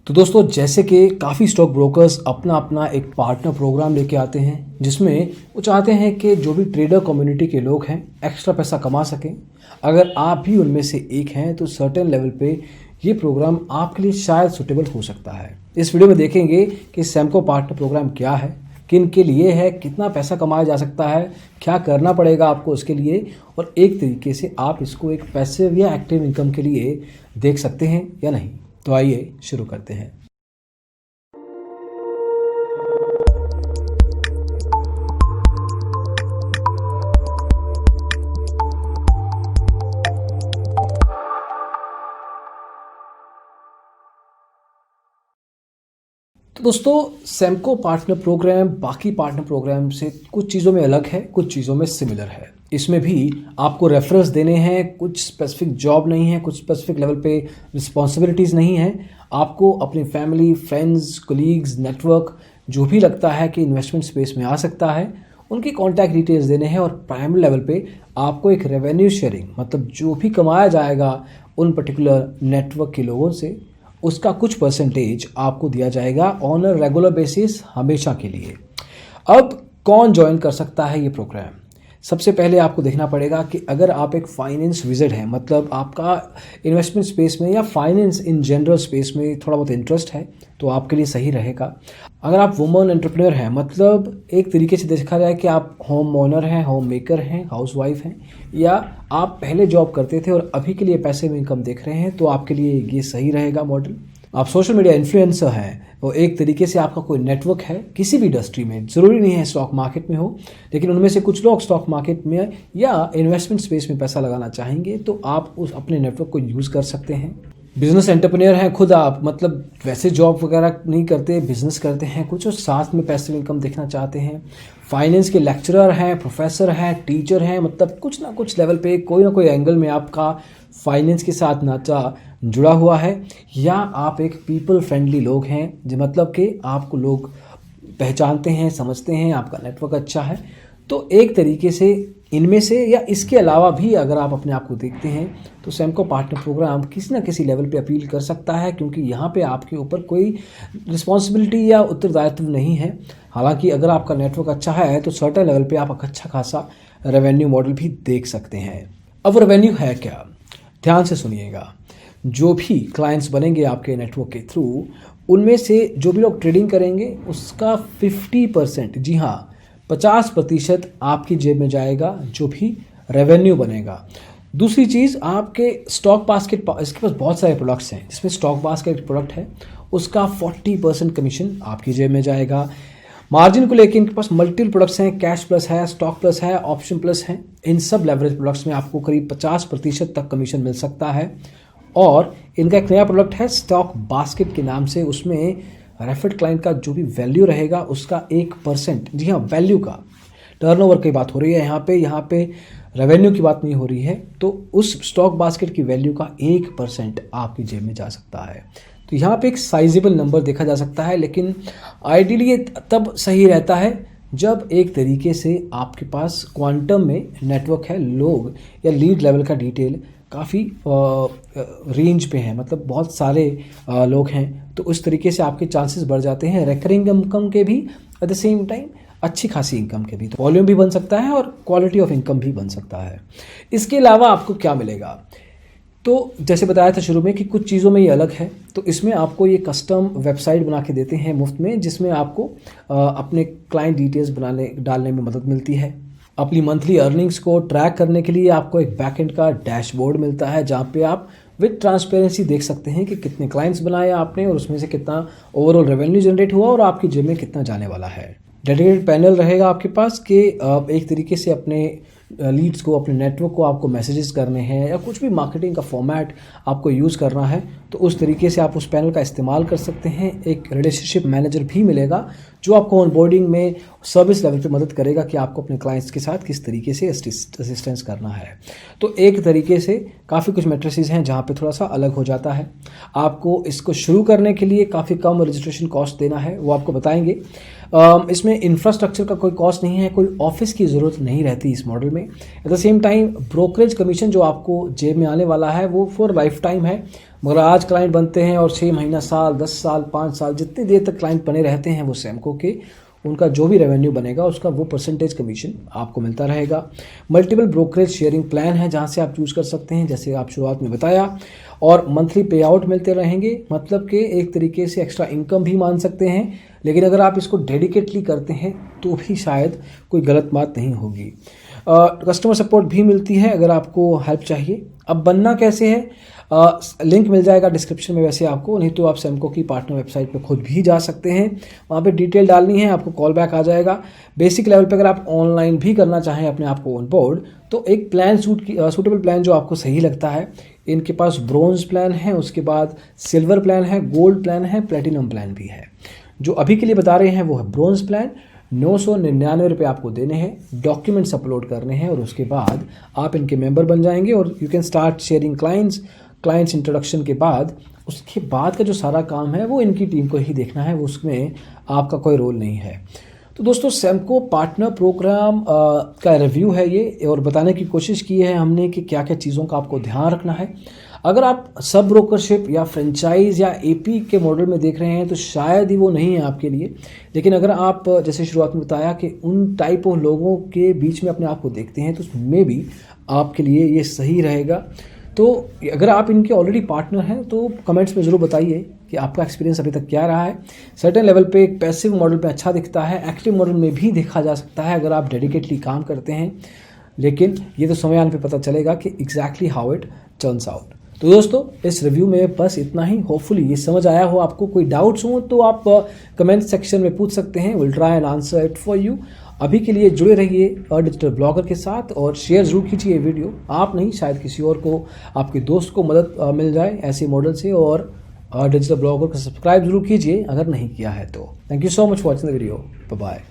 तो दोस्तों, जैसे कि काफ़ी स्टॉक ब्रोकर्स अपना अपना एक पार्टनर प्रोग्राम लेके आते हैं जिसमें वो चाहते हैं कि जो भी ट्रेडर कम्युनिटी के लोग हैं एक्स्ट्रा पैसा कमा सकें। अगर आप भी उनमें से एक हैं तो सर्टेन लेवल पे ये प्रोग्राम आपके लिए शायद सूटेबल हो सकता है। इस वीडियो में देखेंगे कि सैमको पार्टनर प्रोग्राम क्या है, किन के लिए है, कितना पैसा कमाया जा सकता है, क्या करना पड़ेगा आपको उसके लिए, और एक तरीके से आप इसको एक पैसिव या एक्टिव इनकम के लिए देख सकते हैं या नहीं। तो आइए शुरू करते हैं। तो दोस्तों, सैमको पार्टनर प्रोग्राम बाकी पार्टनर प्रोग्राम से कुछ चीज़ों में अलग है, कुछ चीज़ों में सिमिलर है। इसमें भी आपको रेफरेंस देने हैं, कुछ स्पेसिफिक जॉब नहीं है, कुछ स्पेसिफिक लेवल पे रिस्पॉन्सिबिलिटीज़ नहीं है। आपको अपनी फैमिली, फ्रेंड्स, कोलीग्स, नेटवर्क जो भी लगता है कि इन्वेस्टमेंट स्पेस में आ सकता है उनकी कॉन्टैक्ट डिटेल्स देने हैं, और प्राइमरी लेवल पे आपको एक रेवेन्यू शेयरिंग, मतलब जो भी कमाया जाएगा उन पर्टिकुलर नेटवर्क के लोगों से उसका कुछ परसेंटेज आपको दिया जाएगा ऑन अ रेगुलर बेसिस हमेशा के लिए। अब कौन ज्वाइन कर सकता है ये प्रोग्राम? सबसे पहले आपको देखना पड़ेगा कि अगर आप एक फाइनेंस विज़िट हैं, मतलब आपका इन्वेस्टमेंट स्पेस में या फाइनेंस इन जनरल स्पेस में थोड़ा बहुत इंटरेस्ट है, तो आपके लिए सही रहेगा। अगर आप वुमन एंटरप्रेन्योर हैं, मतलब एक तरीके से देखा जाए कि आप होम ओनर हैं, होम मेकर हैं, हाउस वाइफ हैं, या आप पहले जॉब करते थे और अभी के लिए पैसे में इनकम देख रहे हैं, तो आपके लिए ये सही रहेगा मॉडल। आप सोशल मीडिया इन्फ्लुएंसर हैं, वो एक तरीके से आपका कोई नेटवर्क है किसी भी इंडस्ट्री में, ज़रूरी नहीं है स्टॉक मार्केट में हो, लेकिन उनमें से कुछ लोग स्टॉक मार्केट में या इन्वेस्टमेंट स्पेस में पैसा लगाना चाहेंगे, तो आप उस अपने नेटवर्क को यूज़ कर सकते हैं। बिजनेस एंटरप्रेन्योर हैं खुद आप, मतलब वैसे जॉब वगैरह नहीं करते, बिजनेस करते हैं कुछ और साथ में पैसिव इनकम देखना चाहते हैं। फाइनेंस के लेक्चरर हैं, प्रोफेसर हैं, टीचर हैं, मतलब कुछ ना कुछ लेवल पे कोई ना कोई एंगल में आपका फाइनेंस के साथ नाता जुड़ा हुआ है, या आप एक पीपल फ्रेंडली लोग हैं, जो मतलब कि आपको लोग पहचानते हैं, समझते हैं, आपका नेटवर्क अच्छा है। तो एक तरीके से इनमें से या इसके अलावा भी अगर आप अपने आप को देखते हैं तो सैमको पार्टनर प्रोग्राम किसी न किसी लेवल पे अपील कर सकता है, क्योंकि यहाँ पे आपके ऊपर कोई रिस्पॉन्सिबिलिटी या उत्तरदायित्व नहीं है। हालांकि अगर आपका नेटवर्क अच्छा है तो सर्टेन लेवल पे आप अच्छा खासा रेवेन्यू मॉडल भी देख सकते हैं। अब रेवेन्यू है क्या, ध्यान से सुनिएगा। जो भी क्लाइंट्स बनेंगे आपके नेटवर्क के थ्रू, उनमें से जो भी लोग ट्रेडिंग करेंगे उसका 50%, जी हाँ 50% आपकी जेब में जाएगा जो भी रेवेन्यू बनेगा। दूसरी चीज़, आपके स्टॉक बास्केट, इसके पास बहुत सारे प्रोडक्ट्स हैं जिसमें स्टॉक बास्केट प्रोडक्ट है, उसका 40% कमीशन आपकी जेब में जाएगा। मार्जिन को लेकर इनके पास मल्टीपल प्रोडक्ट्स हैं, कैश प्लस है, स्टॉक प्लस है, ऑप्शन प्लस है। इन सब लेवरेज प्रोडक्ट्स में आपको करीब 50% तक कमीशन मिल सकता है। और इनका एक नया प्रोडक्ट है स्टॉक बास्केट के नाम से, उसमें रेफर्ड क्लाइंट का जो भी वैल्यू रहेगा उसका 1%, जी हाँ वैल्यू का, टर्नओवर की बात हो रही है यहाँ पे रेवेन्यू की बात नहीं हो रही है, तो उस स्टॉक बास्केट की वैल्यू का 1% आपकी जेब में जा सकता है। तो यहाँ पे एक साइजेबल नंबर देखा जा सकता है, लेकिन आइडियली ये तब सही रहता है जब एक तरीके से आपके पास क्वांटम में नेटवर्क है, लोग या लीड लेवल का डिटेल काफ़ी रेंज पे है, मतलब बहुत सारे लोग हैं, तो उस तरीके से आपके चांसेस बढ़ जाते हैं रिकरिंग इनकम के भी, एट द सेम टाइम अच्छी खासी इनकम के भी। तो वॉल्यूम भी बन सकता है और क्वालिटी ऑफ इनकम भी बन सकता है। इसके अलावा आपको क्या मिलेगा, तो जैसे बताया था शुरू में कि कुछ चीज़ों में ये अलग है, तो इसमें आपको ये कस्टम वेबसाइट बना के देते हैं मुफ्त में, जिसमें आपको अपने क्लाइंट डिटेल्स डालने में मदद मिलती है। अपनी मंथली अर्निंग्स को ट्रैक करने के लिए आपको एक बैकएंड का डैशबोर्ड मिलता है, जहाँ पे आप विद ट्रांसपेरेंसी देख सकते हैं कि कितने क्लाइंट्स बनाए आपने और उसमें से कितना ओवरऑल रेवेन्यू जनरेट हुआ और आपकी जेब में कितना जाने वाला है। डेडिकेटेड पैनल रहेगा आपके पास कि एक तरीके से अपने लीड्स को, अपने नेटवर्क को आपको मैसेजेस करने हैं या कुछ भी मार्केटिंग का फॉर्मेट आपको यूज़ करना है, तो उस तरीके से आप उस पैनल का इस्तेमाल कर सकते हैं। एक रिलेशनशिप मैनेजर भी मिलेगा जो आपको ऑनबोर्डिंग में सर्विस लेवल पे मदद करेगा कि आपको अपने क्लाइंट्स के साथ किस तरीके से असिस्टेंस करना है। तो एक तरीके से काफ़ी कुछ मैट्रिसेस हैं जहाँ पे थोड़ा सा अलग हो जाता है। आपको इसको शुरू करने के लिए काफ़ी कम रजिस्ट्रेशन कॉस्ट देना है, वो आपको बताएंगे। इसमें इंफ्रास्ट्रक्चर का कोई कॉस्ट नहीं है, कोई ऑफिस की ज़रूरत नहीं रहती इस मॉडल में। At the same time brokerage commission जो आपको जेब में आने वाला है वो फॉर लाइफ टाइम है, मगर आज क्लाइंट बनते हैं और 6 महीना, साल, 10 साल, 5 साल, जितनी देर तक क्लाइंट बने रहते हैं वो सैमको के, उनका जो भी रेवेन्यू बनेगा उसका वो परसेंटेज कमीशन आपको मिलता रहेगा। मल्टीपल ब्रोकरेज शेयरिंग प्लान है जहां से आप चूज़ कर सकते हैं, जैसे आप शुरुआत में बताया, और मंथली पे आउट मिलते रहेंगे, मतलब कि एक तरीके से एक्स्ट्रा इनकम भी मान सकते हैं। लेकिन अगर आप इसको डेडिकेटली करते हैं तो भी शायद कोई गलत बात नहीं होगी। कस्टमर सपोर्ट भी मिलती है अगर आपको हेल्प चाहिए। अब बनना कैसे है, लिंक मिल जाएगा डिस्क्रिप्शन में वैसे आपको, नहीं तो आप सैमको की पार्टनर वेबसाइट पर खुद भी जा सकते हैं, वहाँ पे डिटेल डालनी है, आपको कॉल बैक आ जाएगा। बेसिक लेवल पे अगर आप ऑनलाइन भी करना चाहें अपने आप को ऑन बोर्ड, तो एक प्लान सूटेबल प्लान जो आपको सही लगता है, इनके पास ब्रोंज प्लान है, उसके बाद सिल्वर प्लान है, गोल्ड प्लान है, प्लेटिनम प्लान भी है। जो अभी के लिए बता रहे हैं वो है ब्रोंज प्लान। 999 रुपये आपको देने हैं, डॉक्यूमेंट्स अपलोड करने हैं और उसके बाद आप इनके मेंबर बन जाएंगे और you can start sharing clients introduction के बाद उसके बाद का जो सारा काम है वो इनकी टीम को ही देखना है, वो उसमें आपका कोई रोल नहीं है। तो दोस्तों सैमको पार्टनर प्रोग्राम का रिव्यू है ये, और बताने की कोशिश की है हमने कि क्या क्या चीज़ों का आपको ध्यान रखना है। अगर आप सब ब्रोकरशिप या फ्रेंचाइज या एपी के मॉडल में देख रहे हैं तो शायद ही वो नहीं है आपके लिए, लेकिन अगर आप जैसे शुरुआत में बताया कि उन टाइप ऑफ लोगों के बीच में अपने आप को देखते हैं तो उसमें भी आपके लिए ये सही रहेगा। तो अगर आप इनके ऑलरेडी पार्टनर हैं तो कमेंट्स में ज़रूर बताइए कि आपका एक्सपीरियंस अभी तक क्या रहा है। सर्टेन लेवल पे एक पैसिव मॉडल पे अच्छा दिखता है, एक्टिव मॉडल में भी देखा जा सकता है अगर आप डेडिकेटली काम करते हैं, लेकिन ये तो समय आने पे पता चलेगा कि exactly how it turns out. तो दोस्तों इस रिव्यू में बस इतना ही। होपफुली ये समझ आया हो आपको। कोई डाउट्स हो तो आप कमेंट सेक्शन में पूछ सकते हैं, will try and answer it for you. अभी के लिए जुड़े रहिए डिजिटल ब्लॉगर के साथ और शेयर जरूर कीजिए वीडियो। आप नहीं, शायद किसी और को, आपके दोस्त को मदद मिल जाए ऐसे मॉडल से। और डिजिटल ब्लॉगर को सब्सक्राइब जरूर कीजिए अगर नहीं किया है तो। Thank you so much for watching the video. Bye bye.